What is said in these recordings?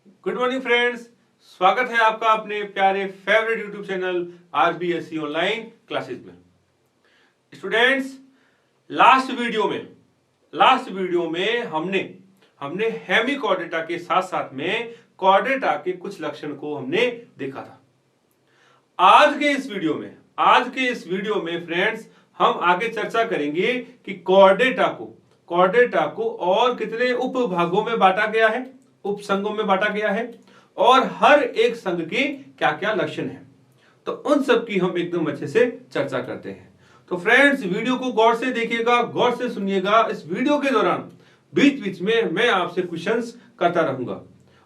Good morning friends, स्वागत है आपका अपने प्यारे favourite YouTube channel RBSC online classes में। स्टूडेंट्स, लास्ट वीडियो में हमने हेमिकॉर्डेटा के साथ साथ में कॉर्डेटा के कुछ लक्षण को हमने देखा था। आज के इस वीडियो में फ्रेंड्स हम आगे चर्चा करेंगे कि कॉर्डेटा को और कितने उपभागों में बांटा गया है, उपसंघों में बांटा गया है और हर एक संघ के क्या क्या लक्षण हैं। तो उन सब की हम एकदम अच्छे से चर्चा करते हैं। तो फ्रेंड्स, वीडियो को गौर से देखिएगा, गौर से सुनिएगा। इस वीडियो के दौरान बीच बीच में मैं आपसे क्वेश्चंस करता रहूंगा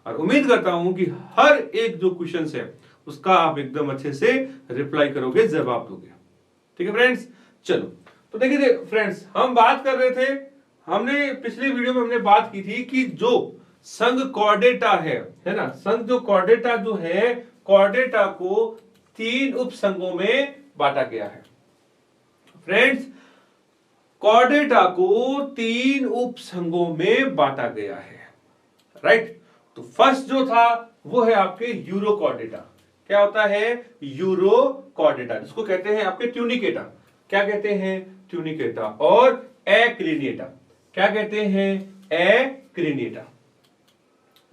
और उम्मीद करता हूं कि हर एक जो क्वेश्चंस है उसका आप एकदम अच्छे से रिप्लाई करोगे, जवाब दोगे। ठीक है फ्रेंड्स, चलो। तो देखिए फ्रेंड्स, हम बात कर रहे थे, हमने पिछली वीडियो में हमने बात की थी कि जो संघ कॉर्डेटा है ना, संघ जो कॉर्डेटा जो है, कॉर्डेटा को 3 उपसंघों में बांटा गया है। फ्रेंड्स, कॉर्डेटा को 3 उपसंघों में बांटा गया है, राइट। तो फर्स्ट जो था वो है आपके यूरोकॉर्डेटा। क्या होता है? यूरोकॉर्डेटा, जिसको कहते हैं आपके ट्यूनिकेटा। क्या कहते हैं? ट्यूनिकेटा। और एक्रिनिएटा। क्या कहते हैं? एक्रिनिएटा।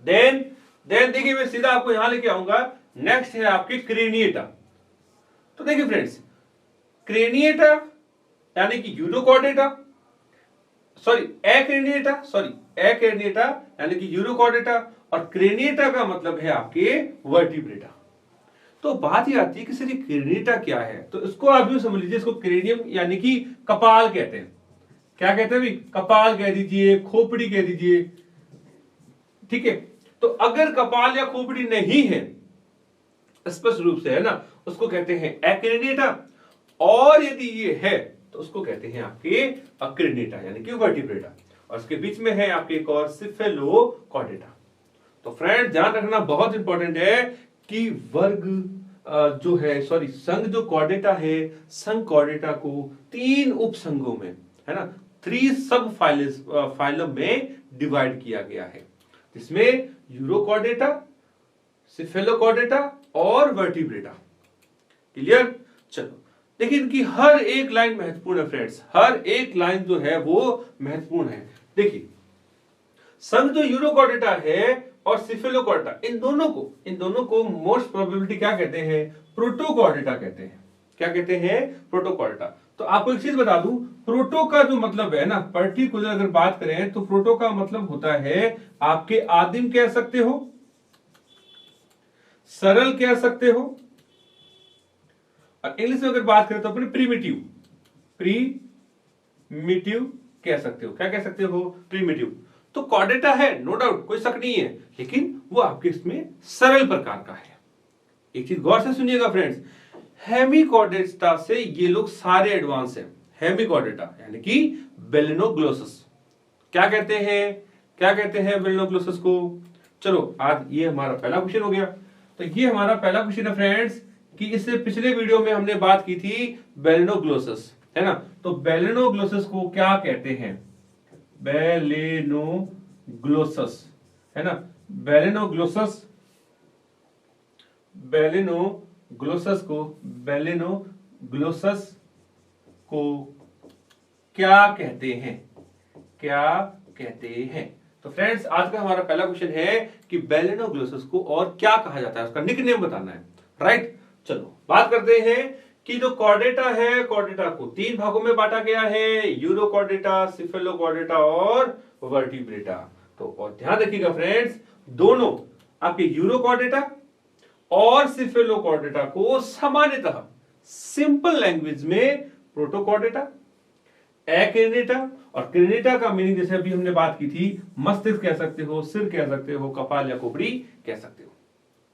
देन देखिए, मैं सीधा आपको यहां लेके आऊंगा। नेक्स्ट है आपकी क्रेनिएटा। तो देखिए फ्रेंड्स, क्रेनिएटा यानी कि यूरोकॉर्डेटा, एक्रेनिएटा यानी कि यूरोकॉर्डेटा, और क्रेनिएटा का मतलब है आपके वर्टिब्रेटा। तो बात ये आती है कि सर ये क्रेनिएटा क्या है? तो इसको आप यूं समझ लीजिए, इसको क्रेनियम यानी कि कपाल कहते हैं। क्या कहते हैं भाई? कपाल कह दीजिए, खोपड़ी कह दीजिए। ठीक है, तो अगर कपाल या खोपड़ी नहीं है स्पष्ट रूप से, है ना, उसको कहते हैं एक्रेनिएटा। और यदि ये है तो उसको कहते हैं आपके अक्रेनिएटा यानी कि वर्टिब्रेटा। और इसके बीच में है आपके एक और सिफेलोकॉर्डेटा। तो फ्रेंड, ध्यान रखना बहुत इंपॉर्टेंट है कि संघ जो कॉर्डेटा है, संघ कॉर्डेटा को 3 उपसंघों में, है ना, 3 सब फाइलम में डिवाइड किया गया है, जिसमें यूरोकॉर्डेटा, सिफेलोकॉर्डेटा और वर्टिब्रेटा। क्लियर? चलो, देखिए इनकी हर एक लाइन महत्वपूर्ण है फ्रेंड्स, हर एक लाइन जो है वो महत्वपूर्ण है। देखिए, संघ जो यूरोकॉर्डेटा है और सिफेलोकॉर्डेटा, इन दोनों को मोस्ट प्रोबेबिलिटी क्या कहते हैं? प्रोटोकॉर्डेटा कहते हैं। क्या कहते हैं? प्रोटोकॉर्डेटा। तो आपको एक चीज बता दूं, प्रोटो का जो मतलब है ना, पर्टिकुलर अगर बात करें तो प्रोटो का मतलब होता है आपके आदिम कह सकते हो, सरल कह सकते हो, और इंग्लिश में अगर बात करें तो अपने प्रीमिटिव कह सकते हो। क्या कह सकते हो? प्रीमिटिव। तो कॉर्डेटा है, नो डाउट, कोई शक नहीं है, लेकिन वो आपके इसमें सरल प्रकार का है। एक चीज गौर से सुनिएगा फ्रेंड्स, हेमिकॉर्डेटा से ये लोग सारे एडवांस हैं। हेमिकॉर्डेटा यानी कि बेलेनोग्लोसस। क्या कहते हैं बेलेनोग्लोसस को? चलो, आज ये हमारा पहला क्वेश्चन हो गया। तो ये हमारा पहला क्वेश्चन है फ्रेंड्स कि इससे पिछले वीडियो में हमने बात की थी बेलेनोग्लोसस, है ना। तो बेलेनोग्लोसस को क्या कहते हैं? बेलेनोग्लोसस, है ना। बेलेनोग्लोसस को क्या कहते हैं? तो फ्रेंड्स, आज का हमारा पहला क्वेश्चन है कि बेलेनोग्लोसस को और क्या कहा जाता है, उसका निकनेम बताना है, राइट। चलो, बात करते हैं कि जो कॉर्डेटा है, कॉर्डेटा को 3 भागों में बांटा गया है, यूरोकॉर्डेटा, सिफेलोकॉर्डेटा और वर्टिब्रेटा। तो और ध्यान रखिएगा फ्रेंड्स, दोनों आपके यूरोकॉर्डेटा और सिफेलोकॉर्डेटा को सामान्यतः सिंपल लैंग्वेज में प्रोटोकॉर्डेटा, एक्रेनिएटा, और क्रेनिएटा का मीनिंग जैसे अभी हमने बात की थी, मस्तिष्क कह सकते हो, सिर कह सकते हो, कपाल या खोपड़ी कह सकते हो।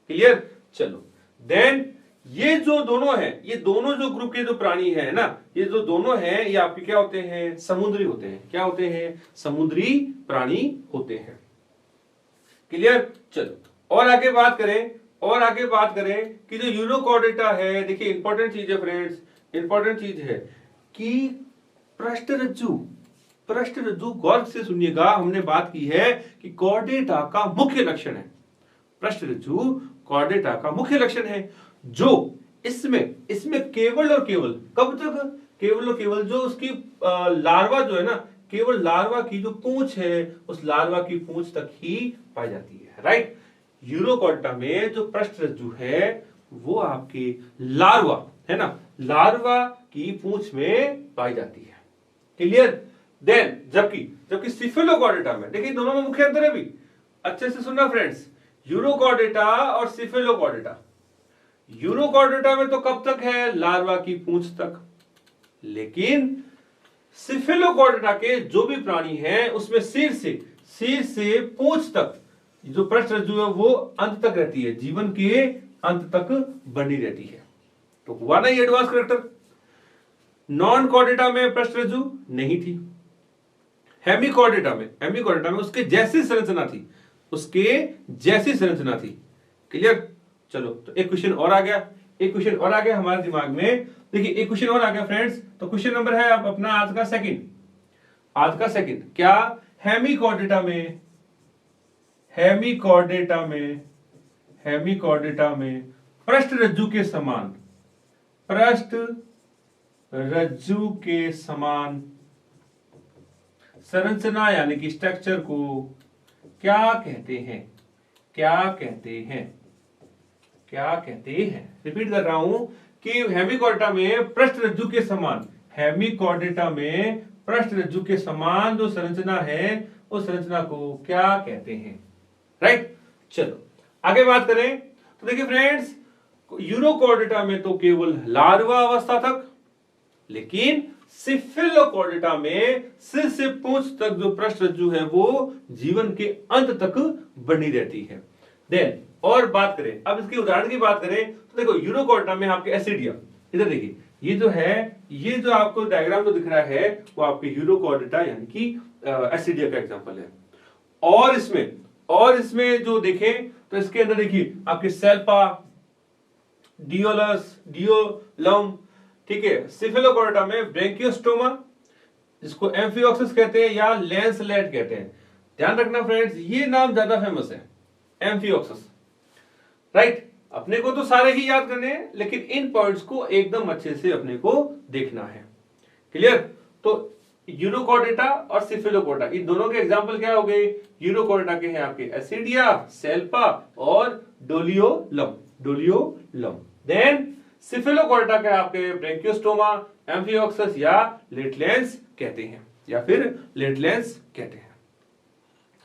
क्लियर? चलो, देन ये जो दोनों हैं, ये दोनों जो ग्रुप के जो प्राणी है ना, ये जो दोनों हैं, ये आपके क्या होते हैं? समुद्री होते हैं। क्या होते हैं? समुद्री प्राणी होते हैं। क्लियर? चलो, और आगे बात करें कि जो यूरोकॉर्डेटा है, देखिए इंपॉर्टेंट चीज है फ्रेंड्स, इंपॉर्टेंट चीज है कि पृष्ठरज्जु, गौर से सुनिएगा, हमने बात की है कि कॉर्डेटा का मुख्य लक्षण है, पृष्ठ रज्जु कॉर्डेटा का मुख्य लक्षण है, जो इसमें केवल और केवल कब तक, केवल और केवल जो उसकी लार्वा जो है ना, केवल लार्वा की जो पूंछ है उस लार्वा की पूंछ तक ही पाई जाती है, राइट। यूरोकॉर्डेटा में जो पृष्ठ रज्जु है वो आपकी लार्वा है ना, लार्वा की पूंछ में पाई जाती है, क्लियर। देन जबकि सिफेलोकॉर्डेटा में देखिए दोनों में मुख्य अंतर है भी, अच्छे से सुनना फ्रेंड्स। यूरोकॉर्डेटा और सिफेलोकॉर्डेटा, यूरोकॉर्डेटा में तो कब तक है, लार्वा की पूंछ तक, लेकिन सिफेलोकॉर्डेटा के जो भी प्राणी हैं उसमें सिर से पूंछ तक जो पृष्ठ रज्जु है वो अंत तक रहती है, जीवन के अंत तक बनी रहती है। तो हुआ ना ये एडवांस कैरेक्टर। नॉन कॉर्डेटा में पृष्ठ रज्जु नहीं थी, हेमिकॉर्डेटा में उसके जैसी संरचना थी, क्लियर। चलो तो एक क्वेश्चन और आ गया हमारे दिमाग में। देखिए एक क्वेश्चन और आ गया फ्रेंड्स। तो क्वेश्चन नंबर है अब अपना आज का सेकंड क्या हेमिकॉर्डेटा में पृष्ठ रज्जु के समान संरचना यानी कि स्ट्रक्चर को क्या कहते हैं। रिपीट कर रहा हूं कि हेमिकॉर्डेटा में पृष्ठ रज्जु के समान जो संरचना है उस संरचना को क्या कहते हैं, राइट। चलो आगे बात करें तो देखिए फ्रेंड्स, यूरोकॉर्डेटा में तो केवल लार्वा अवस्था तक, लेकिन सिफेलोकॉर्डेटा में सिर से पूंछ तक जो पृष्ठ रज्जु है वो जीवन के अंत तक बनी रहती है। देन और बात करें, अब इसके उदाहरण की बात करें तो देखो यूरोकॉर्डेटा में आपके एसिडिया, इधर देखिए ये जो आपको डायग्राम जो दिख रहा है वो आपके यूरोकॉर्डेटा यानी कि एसिडिया का एग्जांपल है। और इसमें जो देखें तो इसके अंदर देखिए आपके सेल्पा, डियोलम, ठीक है। सिफेलोकॉर्डेटा में ब्रैंकियोस्टोमा, जिसको एम्फिओक्सिस कहते हैं या लैंसलेट कहते हैं। ध्यान रखना फ्रेंड्स, ये नाम ज्यादा फेमस है, एम्फिओक्सिस, राइट। अपने को तो सारे ही याद करने हैं, लेकिन इन पॉइंट्स को एकदम अच्छे से अपने को देखना है, क्लियर। तो यूरोकॉर्डेटा और सिफेलोकॉर्डेटा, इन दोनों के एग्जांपल क्या हो गए, यूरोकॉर्डेटा के हैं आपके एसिडिया, सेल्पा और डोलियोलम। देन सिफेलोकॉर्डेटा के आपके ब्रैंकियोस्टोमा, एम्फिओक्सिस या लेटलेंस कहते हैं,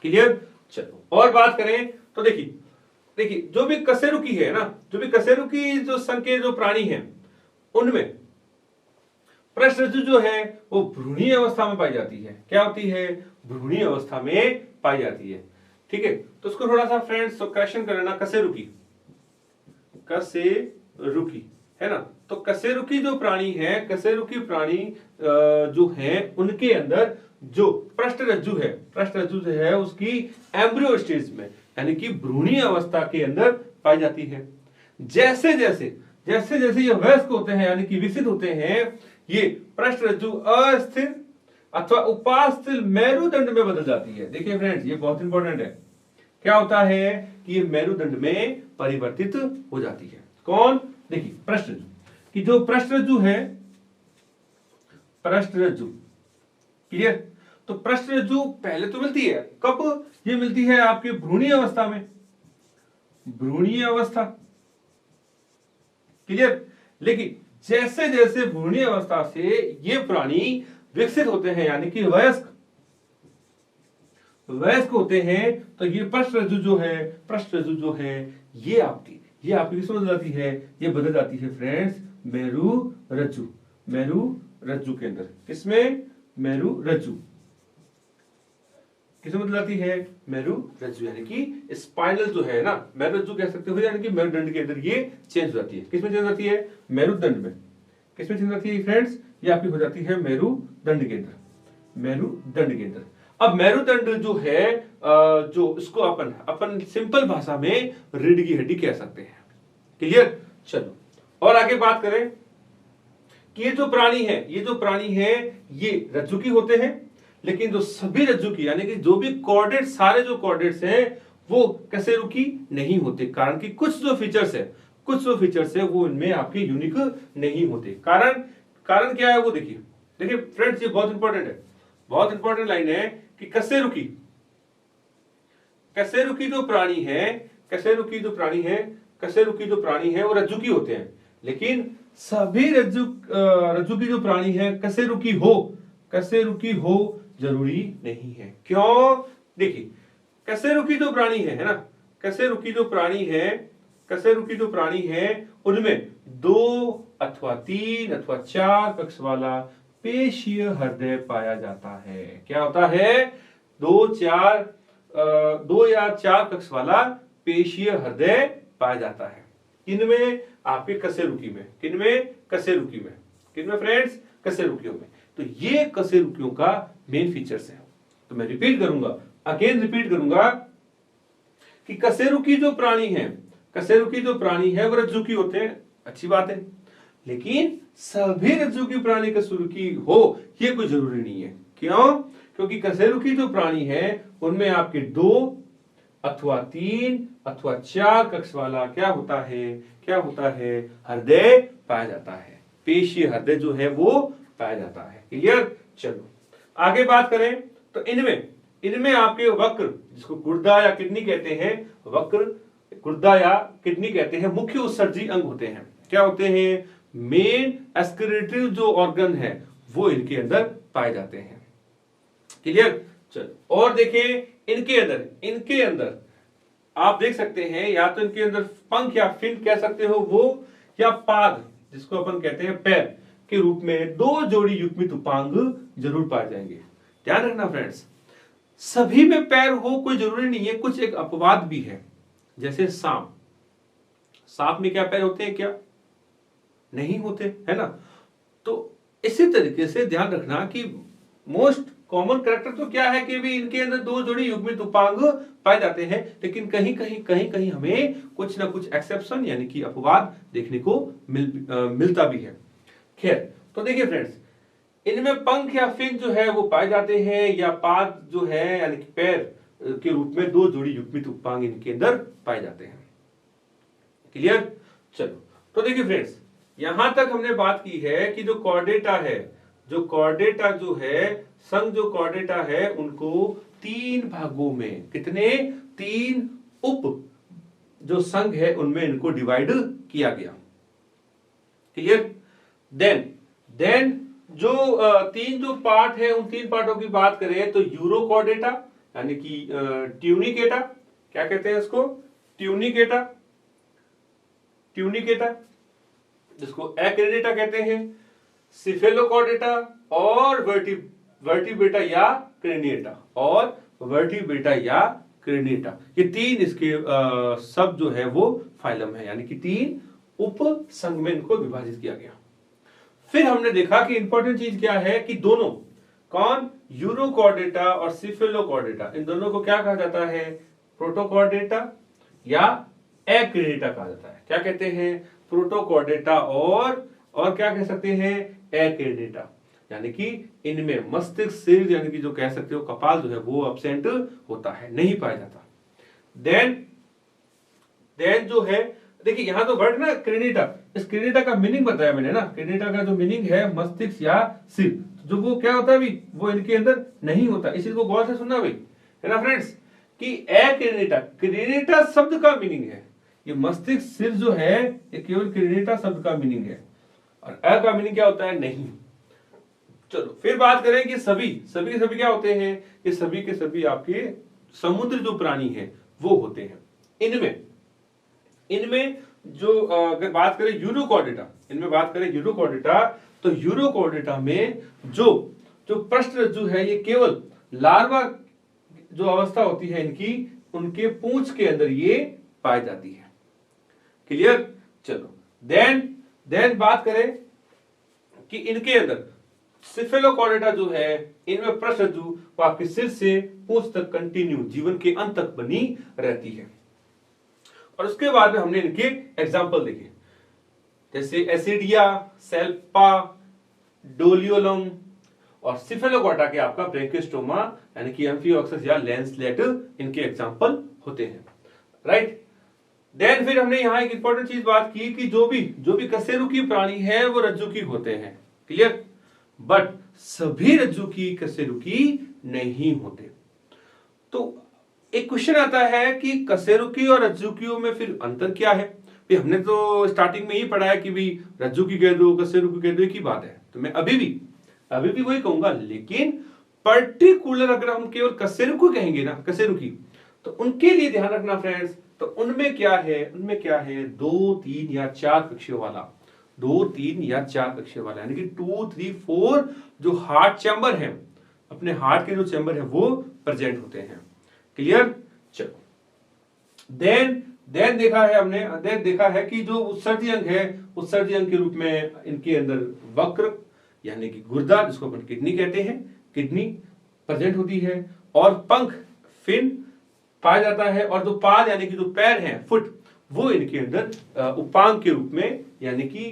क्लियर। चलो और बात करें तो देखिए जो भी कशेरुकी है ना, जो संघ के जो प्राणी हैं उनमें पृष्ठ रज्जु जो है वो भ्रूणीय अवस्था में पाई जाती है। क्या होती है, भ्रूणीय अवस्था में पाई जाती है, ठीक है। तो उसको थोड़ा सा फ्रेंड्स क्वेश्चन कर लेना, कशेरुकी है ना। तो कशेरुकी जो प्राणी है, जो हैं उनके अंदर जो पृष्ठ रज्जु जो है उसकी एम्ब्रियो स्टेज में यानी कि भ्रूणीय अवस्था के अंदर पाई जाती है। जैसे जैसे ये वयस्क होते हैं यानी कि विकसित होते हैं, ये पृष्ठ रज्जु अस्थिर अथवा उपास्थिर मेरुदंड में बदल जाती है। देखिए फ्रेंड्स, ये बहुत इंपॉर्टेंट है। क्या होता है कि ये मेरुदंड में परिवर्तित हो जाती है। कौन, देखिए पृष्ठ रज्जु कि जो पृष्ठ रज्जु है, क्लियर। तो पृष्ठ रज्जु पहले तो मिलती है कब, ये मिलती है आपके भ्रूणीय अवस्था में, क्लियर। लेकिन जैसे जैसे भ्रूणीय अवस्था से ये प्राणी विकसित होते हैं यानी कि वयस्क होते हैं, तो ये पृष्ठ रज्जु जो है ये आपकी किस बदल जाती है, ये बदल जाती है फ्रेंड्स मेरु रज्जु के अंदर। किसमें, मेरु रज्जु किसमें बदल जाती है, मेरु रज्जु यानी कि स्पाइनल जो है ना, मेरु रज्जु कह सकते हो, यानी कि मेरुदंड के अंदर ये चेंज हो जाती है। किसमें चेंज होती है, मेरुदंड में। किसमें चेंज होती है फ्रेंड्स, ये आपकी हो जाती है मेरुदंड के अंदर। अब मेरुदंड जो है जो इसको अपन सिंपल भाषा में रीढ़ की हड्डी कह सकते हैं, क्लियर। चलो और आगे बात करें कि ये जो प्राणी है ये रज्जु की होते हैं, लेकिन जो सभी रज्जु की यानी कि जो भी कॉर्डेट, सारे जो कॉर्डेट्स हैं वो कशेरुकी नहीं होते, कारण कि कुछ जो फीचर्स है वो इनमें आपके यूनिक नहीं होते। कारण क्या है वो देखिए फ्रेंड्स, ये बहुत इंपॉर्टेंट है, बहुत इंपॉर्टेंट लाइन है कि कशेरुकी जो प्राणी है वो रज्जुकी होते हैं, लेकिन सभी रज्जुकी जो प्राणी है कशेरुकी हो जरूरी नहीं है। क्यों? देखिए कशेरुकी जो प्राणी है ना, कशेरुकी जो प्राणी है उनमें 2 अथवा 3 अथवा 4 कक्ष वाला पेशीय हृदय पाया जाता है। क्या होता है? 2 या 4 कक्ष वाला पेशीय हृदय पाया जाता है। किनमें? आपके कशेरुकी में। किनमें? कशेरुकी में। किनमें फ्रेंड्स? कशेरुकियों में। तो ये कशेरुकियों का मेन फीचर्स है। तो मैं रिपीट करूंगा कि कशेरुकी जो प्राणी है वो रज्जुकी होते हैं, अच्छी बात है, लेकिन सभी रज्जुकी प्राणी कशेरुकी हो ये कोई जरूरी नहीं है। क्यों? क्योंकि कशेरुकी जो प्राणी है उनमें आपके 2 अथवा 3 अथवा 4 कक्ष वाला क्या होता है हृदय पाया जाता है, पेशीय हृदय जो है वो पाया जाता है। क्लियर? चलो आगे बात करें तो इनमें आपके वक्र, जिसको गुर्दा या किडनी कहते हैं, मुख्य उत्सर्जी अंग होते हैं। क्या होते हैं? मेन एक्सक्रीटरी जो ऑर्गन है वो इनके अंदर पाए जाते हैं। क्लियर? चलो और देखें इनके अंदर आप देख सकते हैं, या तो इनके अंदर पंख या फिन कह सकते हो वो, या पाद जिसको अपन कहते हैं पैर के रूप में 2 जोड़ी युग्मित उपांग जरूर पाए जाएंगे। ध्यान रखना फ्रेंड्स, सभी में पैर हो कोई जरूरी नहीं है, कुछ एक अपवाद भी है। जैसे सांप में क्या पैर होते हैं? क्या नहीं होते, है ना? तो इसी तरीके से ध्यान रखना कि मोस्ट कॉमन कैरेक्टर तो क्या है कि भी इनके अंदर 2 जोड़ी युग्मित उपांग पाए जाते हैं, लेकिन कहीं हमें कुछ ना कुछ एक्सेप्शन यानी कि अपवाद देखने को मिलता भी है। खैर, तो देखिए फ्रेंड्स, इनमें पंख या फिन जो है वो पाए जाते हैं, या पाद जो है यानी कि पैर के रूप में 2 जोड़ी युग्मित उपांग इनके अंदर पाए जाते हैं। क्लियर? चलो तो देखिए फ्रेंड्स, यहां तक हमने बात की है कि जो कॉर्डेटा है उनको 3 भागों में, कितने? 3 उप जो संघ है उनमें इनको डिवाइड किया गया। क्लियर? देन जो 3 जो पार्ट है उन 3 पार्टों की बात करें तो यूरोकॉर्डेटा यानी कि ट्यूनिकेटा, क्या कहते हैं इसको? ट्यूनिकेटा जिसको एक्रेडिटा कहते हैं, सिफेलोकॉर्डेटा और वर्टिब्रेटा या क्रेनिएटा, ये 3 इसके सब जो है वो फाइलम है, यानी कि 3 उप संघ में इनको विभाजित किया गया। फिर हमने देखा कि इंपॉर्टेंट चीज क्या है कि दोनों यूरोकॉर्डेटा और सिफेलोकॉर्डेटा, इन दोनों को क्या कहा जाता है? प्रोटोकॉर्डेटा या एक्रेडिटा कहा जाता है। क्या कहते हैं? प्रोटोकॉर्डेटा और क्या कह सकते हैं? एक्रेडिटा, यानी कि इनमें मस्तिष्क, सिर यानी कि जो कह सकते हो कपाल जो है वो एब्सेंट होता है, नहीं पाया जाता। देन जो है देखिए यहां तो वर्ड ना क्रेनिटा, इस क्रेनिटा का मीनिंग बताया मैंने ना, क्रेनिटा का जो मीनिंग है मस्तिष्क या सिर, जो वो क्या होता है भी वो इनके अंदर नहीं होता। इसी को गौर से सुनना भाई, है ना फ्रेंड्स, कि क्रेनिटा शब्द का मीनिंग है, ये मस्तिष्क सिर जो है ये केवल क्रेनिटा शब्द का मीनिंग है, और अ का मीनिंग क्या होता है? नहीं। चलो फिर बात करें कि सभी के सभी क्या होते हैं? ये सभी के सभी आपके समुद्र जो प्राणी है वो होते हैं। इनमें जो अगर बात करें यूरोकॉर्डेटा, तो यूरोकॉर्डेटा में जो पृष्ठरज्जु है ये केवल लार्वा जो अवस्था होती है इनकी, उनके पूंछ के अंदर ये पाई जाती है। क्लियर? चलो देन बात करें कि इनके अंदर सिफेलोकॉर्डेटा जो है, इनमें पृष्ठरज्जु वो आपके सिर से पूंछ तक कंटिन्यू जीवन के अंत तक बनी रहती है। और उसके बाद में हमने इनके एग्जाम्पल देखे, जैसे एसिडिया, सेल्पा, डोलियोलम, और सिफेलोकोटा के आपका ब्रैंकियोस्टोमा यानी कि एम्फियोक्सस या लैंसलेट इनके एग्जांपल होते हैं, राइट। देन फिर हमने यहाँ एक इंपॉर्टेंट चीज बात की कि जो भी कशेरुकी प्राणी है वो रज्जुकी होते हैं, क्लियर। बट सभी रज्जुकी कशेरुकी नहीं होते। तो एक क्वेश्चन आता है कि कशेरुकी और रज्जुकियों में फिर अंतर क्या है। हमने तो स्टार्टिंग में ही पढ़ा है कि भाई रज्जुकी कह दो कशेरुकी कह दो एक ही बात है, तो मैं अभी भी वही कहूंगा। लेकिन पर्टिकुलर अगर हम केवल कशेरुकी कहेंगे ना, कशेरुकी, तो उनके लिए ध्यान रखना फ्रेंड्स, तो उनमें क्या है 2, 3 या 4 कक्षियों वाला, 2, 3 या 4 कक्षियों वाला, यानी कि 2, 3, 4 जो हार्ट चैम्बर है, अपने हार्ट के जो चैम्बर है वो प्रेजेंट होते हैं, क्लियर। चलो देन देखा है हमने, देन देखा है कि जो उत्सर्जी अंग है, उत्सर्जी अंग के रूप में इनके अंदर वक्र यानी कि गुर्दा, जिसको अपन किडनी कहते हैं, किडनी प्रेजेंट होती है, और पंख फिन पाया जाता है, और जो पाद यानी कि जो पैर हैं, फुट, वो इनके अंदर उपांग के रूप में यानी कि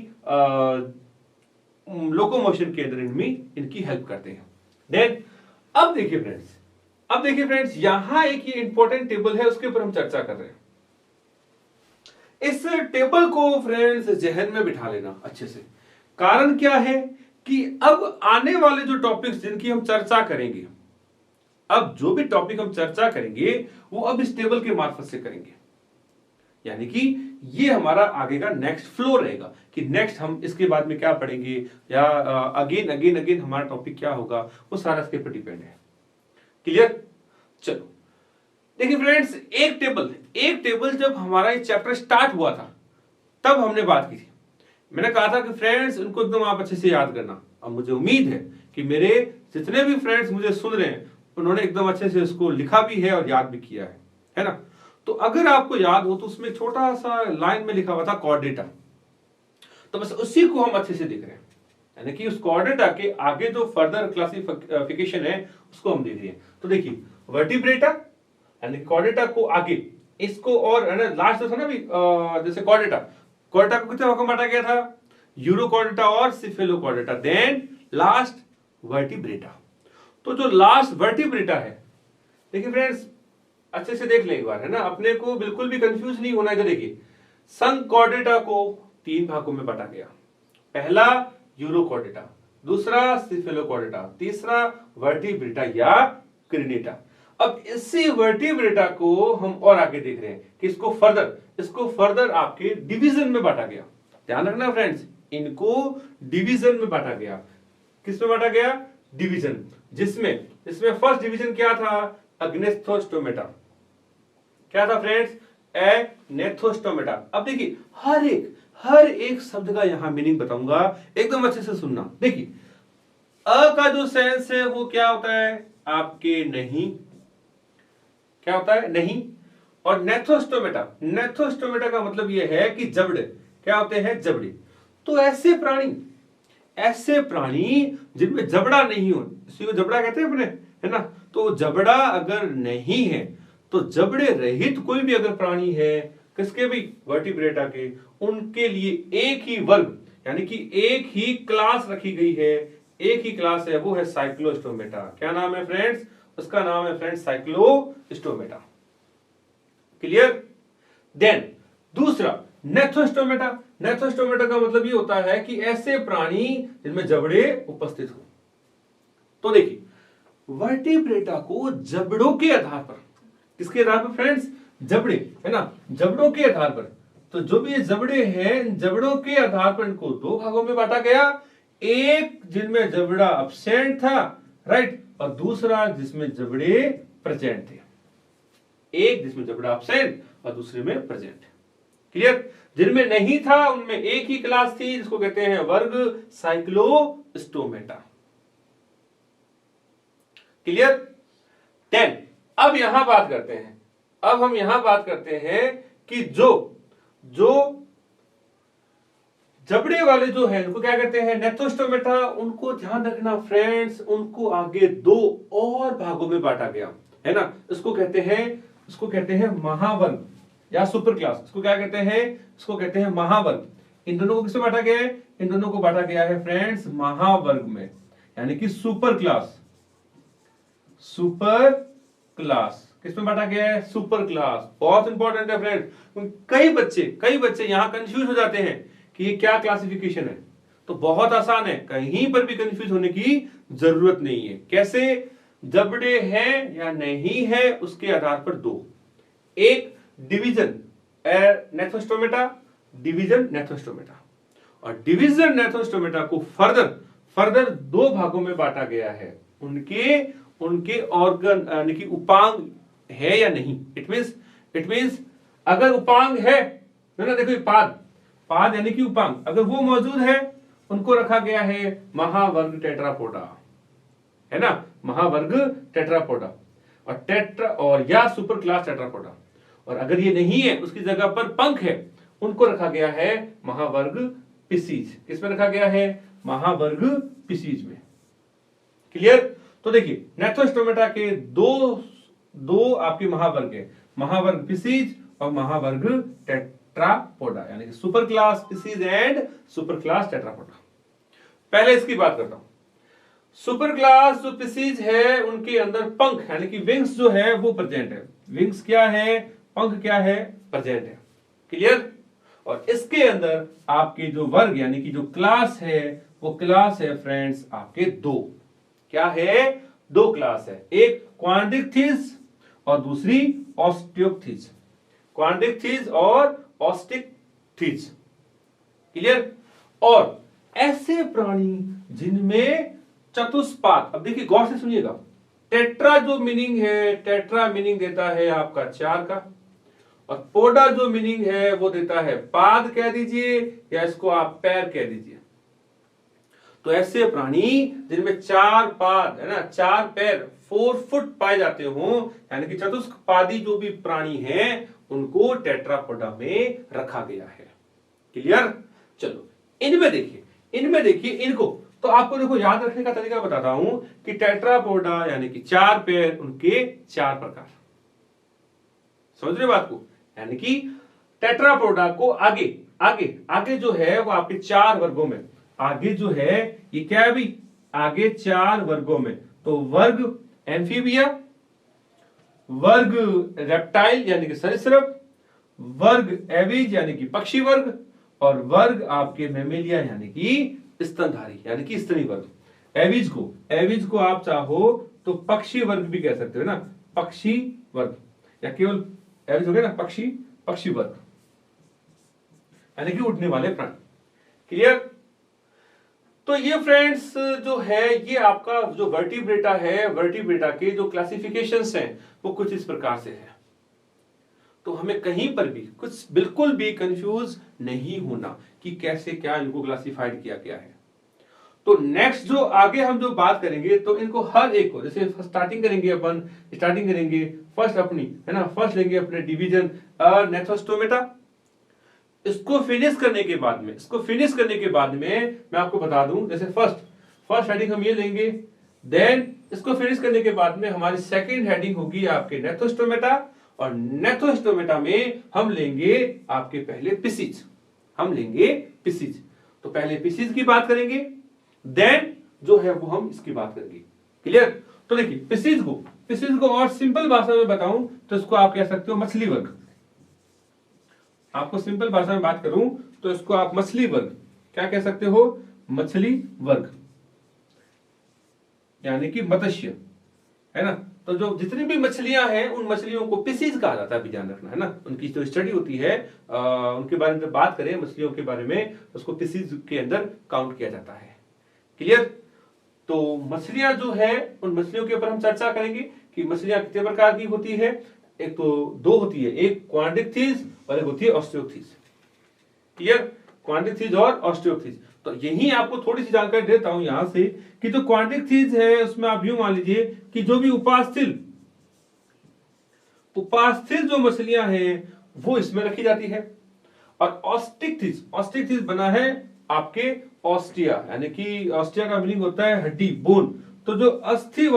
लोकोमोशन के अंदर इनमें इनकी हेल्प करते हैं। देन अब देखिए फ्रेंड्स यहां एक ये इंपॉर्टेंट टेबल है, उसके ऊपर हम चर्चा कर रहे हैं। इस टेबल को फ्रेंड्स जहन में बिठा लेना अच्छे से। कारण क्या है कि अब आने वाले जो टॉपिक्स जिनकी हम चर्चा करेंगे, अब जो भी टॉपिक हम चर्चा करेंगे वो अब इस टेबल के मार्फत से करेंगे, यानी कि ये हमारा आगे का नेक्स्ट फ्लो रहेगा कि नेक्स्ट हम इसके बाद में क्या पढ़ेंगे, या अगेन हमारा टॉपिक क्या होगा, वो सारा इसके ऊपर डिपेंड है, क्लियर। चलो देखिए फ्रेंड्स, एक टेबल जब हमारा ये चैप्टर स्टार्ट हुआ था तब हमने बात की थी। मैंने कहा था कि फ्रेंड्स इनको एकदम आप अच्छे से याद करना। अब मुझे उम्मीद है कि मेरे जितने भी फ्रेंड्स मुझे सुन रहे हैं उन्होंने एकदम अच्छे से इसको लिखा भी है और याद भी किया है ना। तो अगर आपको याद हो तो उसमें छोटा सा लाइन में लिखा हुआ था कॉर्डेटा, तो बस उसी को हम अच्छे से देख रहे हैं, यानी कि उस कॉर्डेटा के आगे जो फर्दर क्लासिफिकेशन है उसको हम देख रहे हैं। तो देखिए वर्टिब्रेटा यानी कॉर्डेटा को आगे इसको, और लास्ट जो था ना भी जैसे कॉर्डेटा को कितने भागों में बांटा गया था, यूरोकॉर्डेटा और सिफेलोकॉर्डेटा, देन लास्ट वर्टिब्रेटा। तो जो लास्ट वर्टिब्रेटा है, देखिए फ्रेंड्स अच्छे से देख लें एक बार, है ना, अपने को बिल्कुल भी कंफ्यूज नहीं होना है। देखिए संकॉर्डेटा को 3 भागों में बांटा गया, पहला यूरोकॉर्डेटा, दूसरा सिफेलोकॉर्डेटा, तीसरा वर्टिब्रेटा या क्रिनेटा। अब इसी वर्टिब्रेटा को हम और आगे देख रहे हैं कि इसको फर्दर आपके डिवीजन में बांटा गया। ध्यान रखना फ्रेंड्स, इनको डिवीजन में बांटा गया। किस में बांटा गया? डिवीजन, जिसमें फर्स्ट डिवीजन क्या था? अग्नेस्थोस्टोमेटा। क्या था फ्रेंड्स? एनेस्थोस्टोमेटा। अब देखिए हर एक शब्द का यहां मीनिंग बताऊंगा, एकदम अच्छे से सुनना। देखिए अ का जो सेंस है वो क्या होता है आपके नहीं, क्या होता है? नहीं। और नेथोस्टोमेटा का मतलब यह है कि जबड़े, क्या होते हैं? जबड़े। तो ऐसे प्राणी जिनमें जबड़ा नहीं हो, इसी को जबड़ा कहते हैं अपने, है ना। तो जबड़ा अगर नहीं है तो जबड़े रहित कोई भी अगर प्राणी है, किसके भी? वर्टिब्रेटा के, उनके लिए एक ही वर्ग यानी कि एक ही क्लास रखी गई है, एक ही क्लास है, वो है साइक्लोस्टोमेटा। क्या नाम है फ्रेंड्स? उसका नाम है फ्रेंड्स साइक्लोस्टोमेटा। क्लियर? देन दूसरा नेथोस्टोमेटा का मतलब ये होता है कि ऐसे प्राणी जिनमें जबड़े उपस्थित हो। तो देखिए वर्टिब्रेटा को जबड़ों के आधार पर, किसके आधार पर फ्रेंड्स? जबड़े, है ना, जबड़ों के आधार पर। तो जो भी ये जबड़े हैं, जबड़ों के आधार पर इनको 2 भागों में बांटा गया, एक जिनमें जबड़ा अब्सेंट था, राइट, और दूसरा जिसमें जबड़े प्रेजेंट थे। एक जिसमें जबड़ा अब्सेंट और दूसरे में प्रेजेंट। क्लियर? जिनमें नहीं था उनमें एक ही क्लास थी, जिसको कहते हैं वर्ग साइक्लोस्टोमेटा। क्लियर? 10। अब हम यहां बात करते हैं कि जो जबड़े वाले जो है उनको क्या कहते हैं? नेथोस्टोमेटा। उनको ध्यान रखना फ्रेंड्स, उनको आगे 2 और भागों में बांटा गया, है ना। इसको कहते हैं महावर्ग या सुपर क्लास। इसको क्या कहते हैं? इसको कहते हैं महावर्ग। इन दोनों को किसमें बांटा गया है? इन दोनों को बांटा गया है फ्रेंड्स महावर्ग में, यानी कि सुपर क्लास। सुपर क्लास किसमें बांटा गया है? Super class. बहुत इंपॉर्टेंट है फ्रेंड। कई बच्चे यहां कंफ्यूज हो जाते हैं कि ये क्या क्लासिफिकेशन है। तो बहुत आसान है, कहीं पर भी कंफ्यूज होने की जरूरत नहीं है। कैसे? जबड़े हैं या नहीं है उसके आधार पर दो, एक डिवीजन नेथोस्टोमेटा, डिवीजन नेथोस्टोमेटा, और डिवीजन नेथोस्टोमेटा को फर्दर दो भागों में बांटा गया है। उनके ऑर्गन यानी कि उपांग है या नहीं। इट मींस अगर उपांग है ना, देखो पाद यानी कि उपांग अगर वो मौजूद है, उनको रखा गया है महावर्ग टेट्रापोडा, है ना, महावर्ग टेट्रापोडा और टेट्रा और या सुपर क्लास टेट्रापोडा। और अगर ये नहीं है, उसकी जगह पर पंख है, उनको रखा गया है महावर्ग पिसीज। किसमें रखा गया है? महावर्ग पिसीज में। क्लियर? तो देखिए नेथोस्टोमेटा के दो आपके महावर्ग है, महावर्ग पिसीज और महावर्ग टेट्रापोडा, यानी कि super class Pisces and super class Tetrapoda. पहले इसकी बात करता हूं। सुपर क्लास जो पिसीज है उनके अंदर पंख यानी कि विंग्स जो है वो प्रेजेंट है। विंग्स क्या है? पंख क्या है? प्रेजेंट है। क्लियर? और इसके अंदर आपके जो वर्ग यानी कि जो क्लास है वो क्लास है फ्रेंड्स आपके दो। क्या है? दो क्लास है, एक क्वाड्रिक्थिस और दूसरी ऑस्टियोक्थिस। क्वाड्रिक्थिस और ऑस्टियोक्थिस। क्लियर? और ऐसे प्राणी जिनमें चतुष्पाद, अब देखिए गौर से सुनिएगा, टेट्रा जो मीनिंग है, टेट्रा मीनिंग देता है आपका चार का, और पोडा जो मीनिंग है वो देता है पाद कह दीजिए या इसको आप पैर कह दीजिए। तो ऐसे प्राणी जिनमें चार पाद है ना, चार पैर, 4 फुट पाए जाते हो, यानी कि चतुष्पादी जो भी प्राणी हैं उनको टेट्रापोडा में रखा गया है। क्लियर? चलो इनमें देखिए इनको तो आपको देखो याद रखने का तरीका बताता हूं कि टेट्रापोडा यानी कि चार पैर, उनके चार प्रकार। समझ रहे बात को? यानी कि टेट्रापोडा को आगे जो है वो आपके चार वर्गों में, आगे जो है ये क्या है भी, आगे चार वर्गों में। तो वर्ग एम्फीबिया, वर्ग रेप्टाइल यानी कि सरीसृप, वर्ग एविज यानी कि पक्षी वर्ग, और वर्ग आपके मेमेलिया यानी कि स्तनधारी यानी कि स्तनी वर्ग। एविज को आप चाहो तो पक्षी वर्ग भी कह सकते हो ना, पक्षी वर्ग, या केवल एविज हो गया ना, पक्षी वर्ग यानी कि उड़ने वाले प्राणी। क्लियर? तो ये फ्रेंड्स जो है ये आपका जो वर्टिब्रेटा है, वर्टिब्रेटा के जो क्लासिफिकेशंस हैं वो कुछ इस प्रकार से है। तो हमें कहीं पर भी कुछ बिल्कुल भी कंफ्यूज नहीं होना कि कैसे क्या इनको क्लासिफाइड किया गया है। तो नेक्स्ट जो आगे हम जो बात करेंगे तो इनको हर एक को, जैसे स्टार्टिंग करेंगे फर्स्ट अपनी है ना, फर्स्ट लेंगे अपने डिवीजन नेथोस्टोमेटा। इसको फिनिश करने के बाद में मैं आपको बता दूं, जैसे फर्स्ट हेडिंग हम ये लेंगे, देन इसको फिनिश करने के बाद में हमारी सेकंड हेडिंग होगी आपके नेथोस्टोमेटा, और नेथोस्टोमेटा में हम लेंगे आपके पहले पिसीज, तो पहले पिसीज की बात करेंगे, देन जो है वो हम इसकी बात करेंगे। क्लियर? तो देखिए पिसीज को और सिंपल भाषा में बताऊं तो इसको आप कह सकते हो मछली वर्ग। आपको सिंपल भाषा में बात करूं तो इसको आप मछली वर्ग क्या कह सकते हो? मछली वर्ग यानी कि मत्स्य, है ना। तो जो जितनी भी मछलियां हैं उन मछलियों को पिसीज कहा जाता है, भी ध्यान रखना, है ना। उनकी जो स्टडी होती है उनके बारे में बात करें, मछलियों के बारे में, उसको पिसीज के अंदर काउंट किया जाता है। क्लियर? तो मछलियां जो है उन मछलियों के ऊपर हम चर्चा करेंगे कि मछलियां कितने प्रकार की होती है। एक तो दो होती है, एक क्वाड्रिक्थिस और एक होती है ऑस्टियोक्थिस। क्लियर? क्वाड्रिक्थिस और ऑस्टियोक्थिस। तो यही आपको थोड़ी सी जानकारी देता हूं यहां से कि जो क्वाड्रिक्थिस है उसमें आप यूं मान लीजिए कि जो भी उपास्थिल जो मछलियां हैं वो इसमें रखी जाती है। और ऑस्टिक्थिस बना है आपके ऑस्टिया, यानी कि ऑस्टिया का मीनिंग होता है हड्डी, बोन। तो जो अस्थि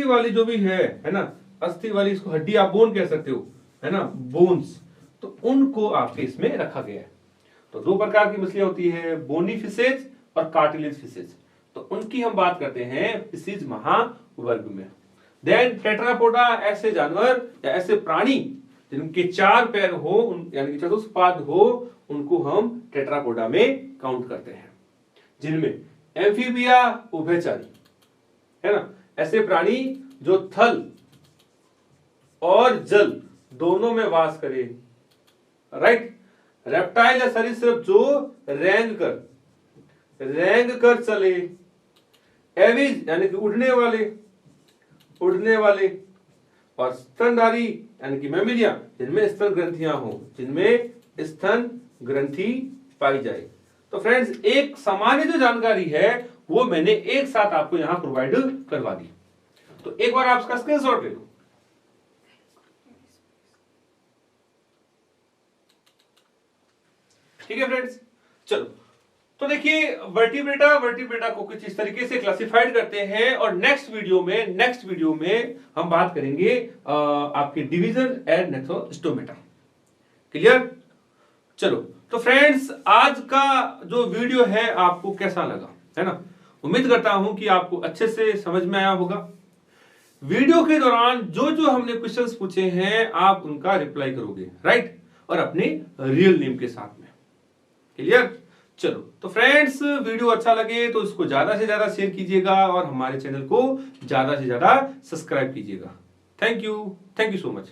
वाली जो भी है ना, अस्थि वाली, इसको हड्डी आप बोन कह सकते हो, है ना, बोन्स। तो उनको आपके इसमें रखा गया है। तो दो प्रकार की मछलियां होती है, बोनी फिशेज और कार्टिलेज फिशेज। तो उनकी हम बात करते हैं पिसीज महावर्ग में। देन टेट्रापोडा ऐसे जानवर या ऐसे प्राणी जिनके 4 पैर हो, यानी कि चतुष्पाद हो, उनको हम टेट्रापोडा में काउंट करते हैं। जिनमें एम्फीबिया उभयचरी है ना, ऐसे प्राणी जो थल और जल दोनों में वास करे, राइट। रेप्टाइल या सरीसृप जो रेंग कर चले, एविज यानी कि उड़ने वाले, और स्तनधारी यानी कि मैमिलिया जिनमें स्तन ग्रंथियां हो, जिनमें स्तन ग्रंथि पाई जाए। तो फ्रेंड्स, एक सामान्य जो जानकारी है वो मैंने एक साथ आपको यहां प्रोवाइड करवा दी। तो एक बार आप इसका स्क्रीनशॉट ले लो। ठीक है फ्रेंड्स, चलो तो देखिए वर्टिब्रेटा को कुछ इस तरीके से क्लासिफाइड करते हैं, और नेक्स्ट वीडियो में हम बात करेंगे आपके डिवीजन एंड नेक्सोस्टोमेटा। क्लियर? चलो तो फ्रेंड्स, आज का जो वीडियो है आपको कैसा लगा, है ना? उम्मीद करता हूं कि आपको अच्छे से समझ में आया होगा। वीडियो के दौरान जो जो हमने क्वेश्चंस पूछे हैं आप उनका रिप्लाई करोगे, राइट, और अपने रियल नेम के साथ में। क्लियर? चलो तो फ्रेंड्स, वीडियो अच्छा लगे तो इसको ज्यादा से ज्यादा शेयर कीजिएगा और हमारे चैनल को ज्यादा से ज्यादा सब्सक्राइब कीजिएगा। Thank you so much.